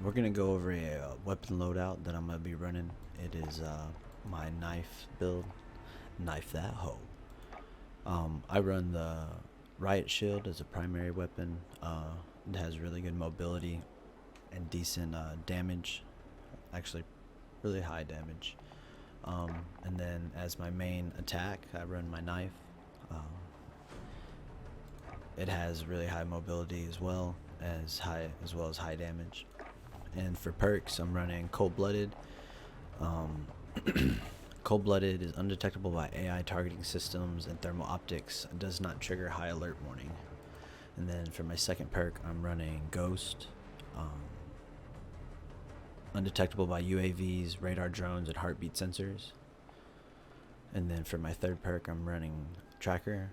we're gonna go over a weapon loadout that I'm gonna be running. It is my knife build. Knife that hoe. I run the riot shield as a primary weapon. It has really good mobility and decent damage. Actually, really high damage. And then as my main attack, I run my knife. It has really high mobility as well as high damage. And for perks, I'm running cold-blooded. Cold-blooded is undetectable by AI targeting systems and thermal optics. It does not trigger high alert warning. And then for my second perk, I'm running ghost. Undetectable by UAVs, radar drones, and heartbeat sensors. And then for my third perk, I'm running tracker.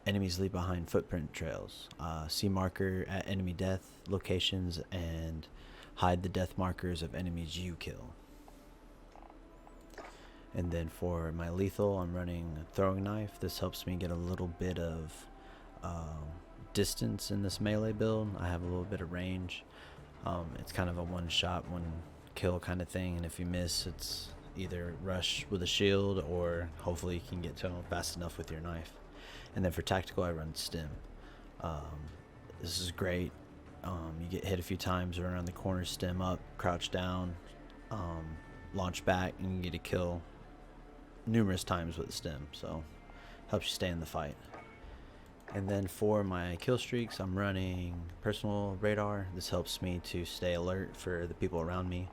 Enemies leave behind footprint trails. See marker at enemy death locations and hide the death markers of enemies you kill. And then for my lethal, I'm running a throwing knife. This helps me get a little bit of distance in this melee build. I have a little bit of range. It's kind of a one shot, one kill kind of thing, and if you miss, it's either rush with a shield or hopefully you can get to them fast enough with your knife. And then for tactical, I run stim. This is great. You get hit a few times, run around the corner, stim up, crouch down, launch back, and you get a kill numerous times with stim, so helps you stay in the fight. And then for my kill streaks, I'm running personal radar. This helps me to stay alert for the people around me.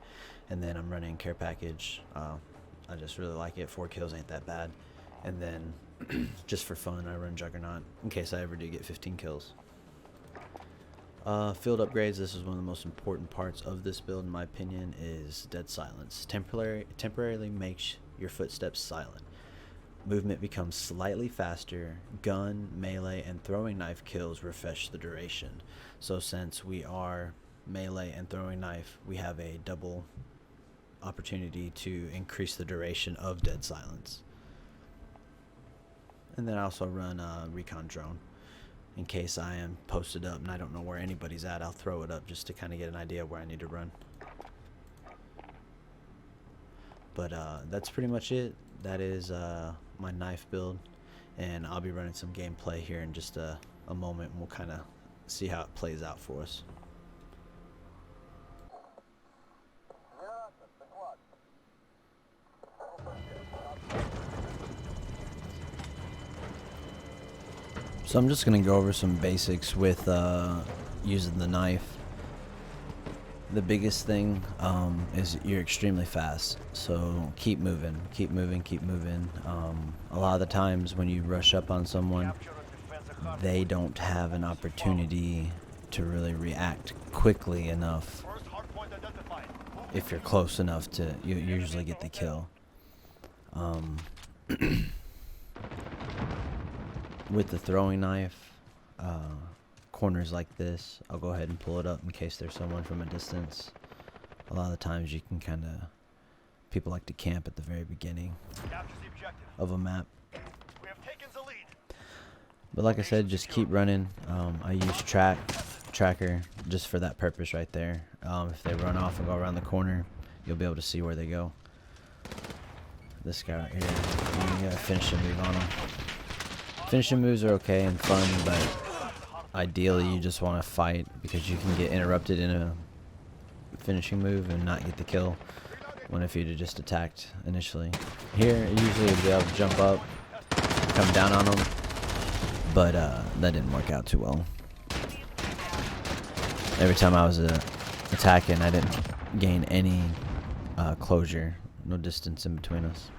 And then I'm running care package. I just really like it. 4 kills ain't that bad. And then just for fun, I run juggernaut in case I ever do get 15 kills. Field upgrades. This is one of the most important parts of this build, in my opinion, is dead silence. Temporarily makes your footsteps silent. Movement becomes slightly faster. Gun, melee, and throwing knife kills refresh the duration. So since we are melee and throwing knife, we have a double opportunity to increase the duration of dead silence. And then I also run a recon drone. In case I am posted up and I don't know where anybody's at, I'll throw it up just to kind of get an idea of where I need to run. But that's pretty much it. That is my knife build, and I'll be running some gameplay here in just a moment, and we'll kind of see how it plays out for us. So I'm just going to go over some basics with using the knife. The biggest thing is you're extremely fast, so keep moving, keep moving, keep moving. A lot of the times when you rush up on someone, they don't have an opportunity to really react quickly enough. If you're close enough to, you usually get the kill. With the throwing knife, corners like this, I'll go ahead and pull it up in case there's someone from a distance. A lot of the times you can kind of, people like to camp at the very beginning of a map. But like I said, just keep running. I use tracker just for that purpose right there. If they run off and go around the corner, you'll be able to see where they go. This guy right here, you gotta finish and move on him. Finishing moves are okay and fun, but ideally you just want to fight because you can get interrupted in a finishing move and not get the kill when if you'd have just attacked initially. Here, usually you'll be able to jump up, come down on them, but that didn't work out too well. Every time I was attacking, I didn't gain any closure, no distance in between us.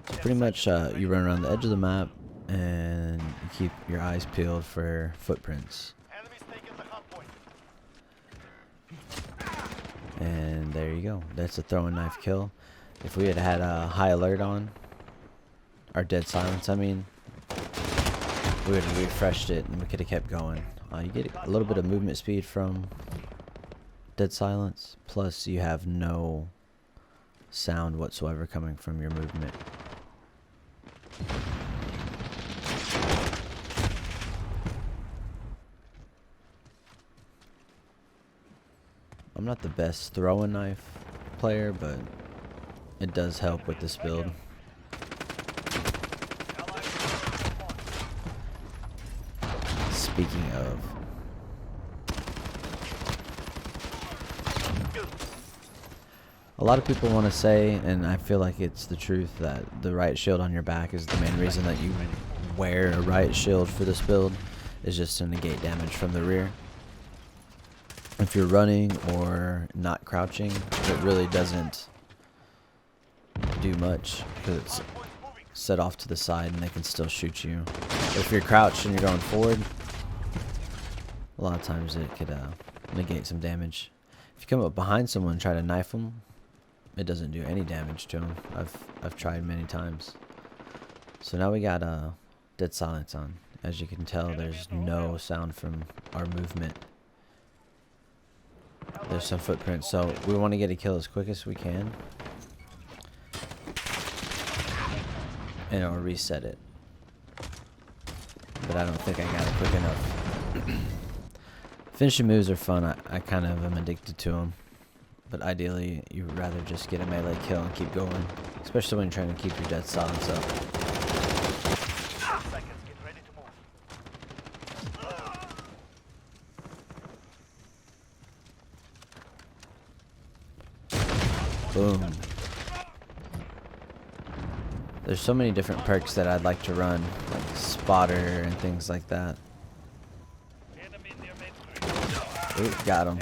So pretty much you run around the edge of the map and you keep your eyes peeled for footprints. And there you go. That's a throwing knife kill. If we had had a high alert on, or dead silence, I mean, we would have refreshed it and we could have kept going. You get a little bit of movement speed from dead silence, plus you have no sound whatsoever coming from your movement. I'm not the best throwing knife player, but it does help with this build. Speaking of, a lot of people want to say, and I feel like it's the truth, that the right shield on your back is the main reason that you wear a right shield for this build, is just to negate damage from the rear. If you're running or not crouching, it really doesn't do much because it's set off to the side and they can still shoot you. But if you're crouched and you're going forward, a lot of times it could negate some damage. If you come up behind someone and try to knife them, it doesn't do any damage to them. I've tried many times. So now we got dead silence on. As you can tell, there's no sound from our movement. There's some footprints, so we want to get a kill as quick as we can, and it'll reset it. But I don't think I got it quick enough. Finishing moves are fun. I kind of am addicted to them. But ideally, you would rather just get a melee kill and keep going, especially when you're trying to keep your dead silence up. Boom. There's so many different perks that I'd like to run, like spotter and things like that. Ooh, got him.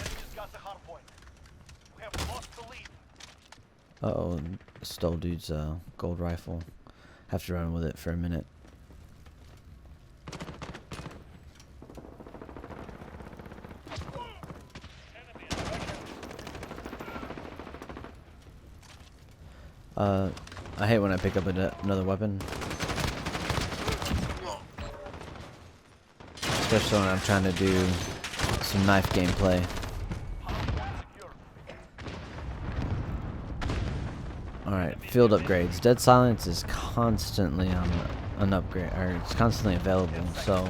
Uh-oh, stole dude's gold rifle. Have to run with it for a minute. I hate when I pick up another weapon. Especially when I'm trying to do some knife gameplay. Alright, field upgrades. Dead silence is constantly on an upgrade, or it's constantly available, so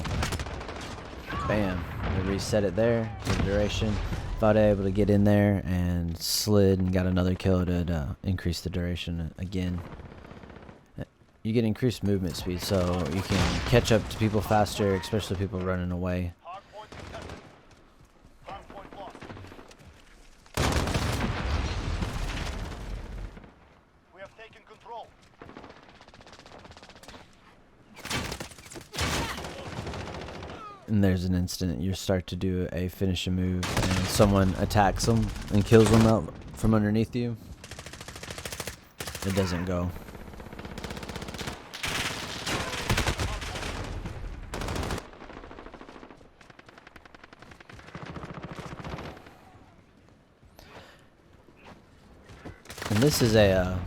bam, we reset it there, the duration. If I'd able to get in there and slid and got another kill, it'd increase the duration again. You get increased movement speed, so you can catch up to people faster, especially people running away. And there's an instant you start to do a finishing move and someone attacks them and kills them out from underneath you. It doesn't go. And this is a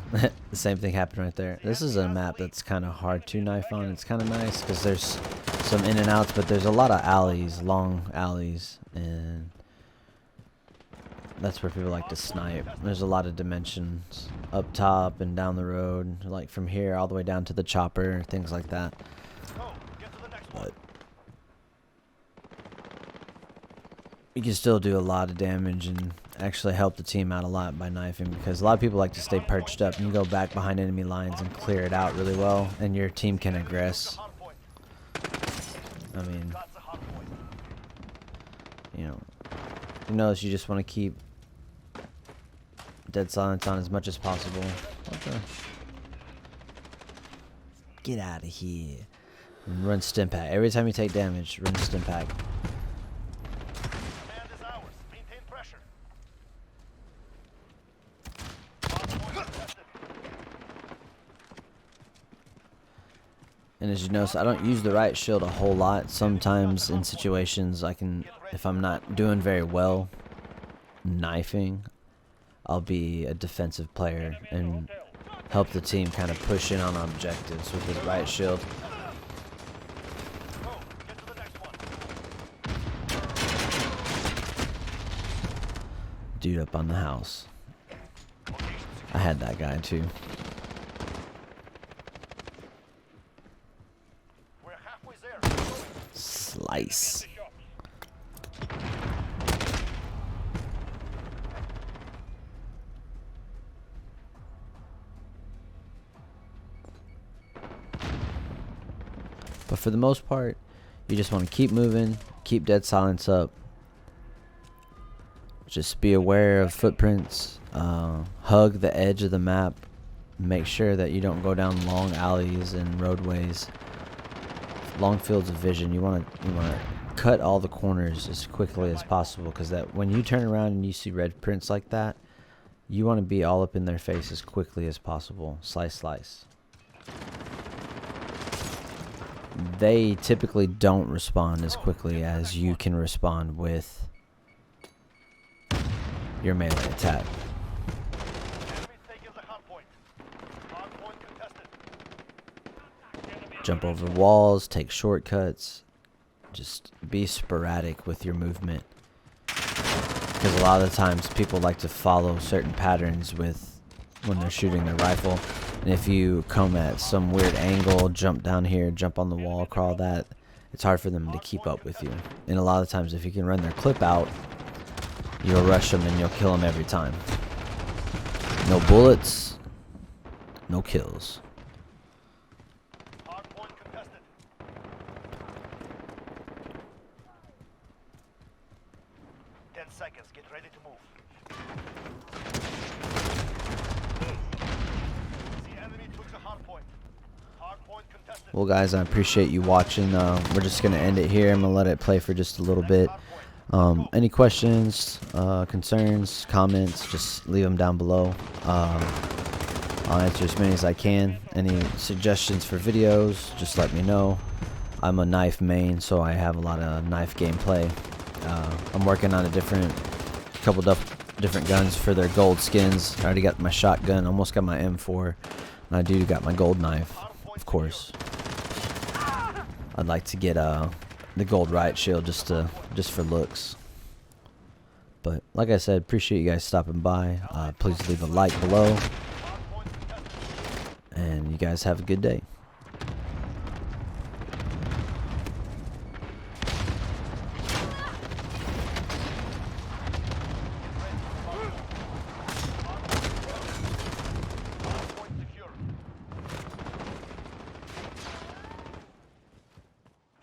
the same thing happened right there. This is a map that's kind of hard to knife on. It's kind of nice because there's some in and outs, but there's a lot of alleys, long alleys, and that's where people like to snipe. There's a lot of dimensions up top and down the road, like from here all the way down to the chopper, things like that. But you can still do a lot of damage and actually help the team out a lot by knifing, because a lot of people like to stay perched up and you go back behind enemy lines and clear it out really well, and your team can aggress. I mean, you notice you just want to keep dead silence on as much as possible. Okay. Get out of here. And run stim pack. Every time you take damage, run stim pack. And as you notice, I don't use the right shield a whole lot. Sometimes in situations I can, if I'm not doing very well knifing, I'll be a defensive player and help the team kind of push in on objectives with the right shield. Dude up on the house. I had that guy too. Slice. But for the most part, you just want to keep moving, keep dead silence up. Just be aware of footprints. Hug the edge of the map. Make sure that you don't go down long alleys and roadways, long fields of vision. You want to cut all the corners as quickly as possible, because that when you turn around and you see red prints like that, you want to be all up in their face as quickly as possible. Slice, slice. They typically don't respond as quickly as you can respond with your melee attack. Jump over walls, take shortcuts, just be sporadic with your movement. Because a lot of the times people like to follow certain patterns when they're shooting their rifle. And if you come at some weird angle, jump down here, jump on the wall, crawl that, it's hard for them to keep up with you. And a lot of times if you can run their clip out, you'll rush them and you'll kill them every time. No bullets, no kills. Seconds, get ready to move. The enemy took the hard point. Hard point contested. Well guys, I appreciate you watching. We're just going to end it here. I'm going to let it play for just a little bit. Any questions, concerns, comments, just leave them down below. I'll answer as many as I can. Any suggestions for videos, just let me know. I'm a knife main, so I have a lot of knife gameplay. I'm working on a couple different guns for their gold skins. I already got my shotgun, almost got my M4, and I do got my gold knife, of course. I'd like to get the gold riot shield just for looks. But like I said, appreciate you guys stopping by. Please leave a like below, and you guys have a good day.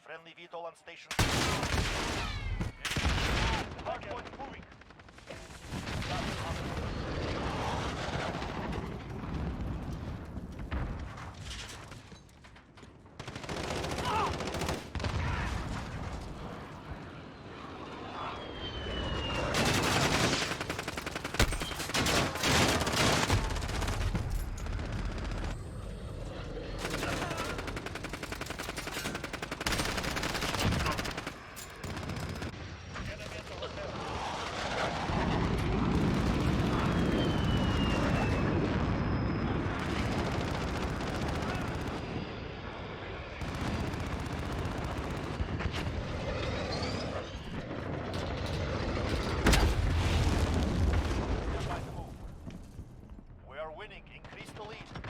Friendly VTOL on station. Hardpoint moving. We are winning. Increase the lead.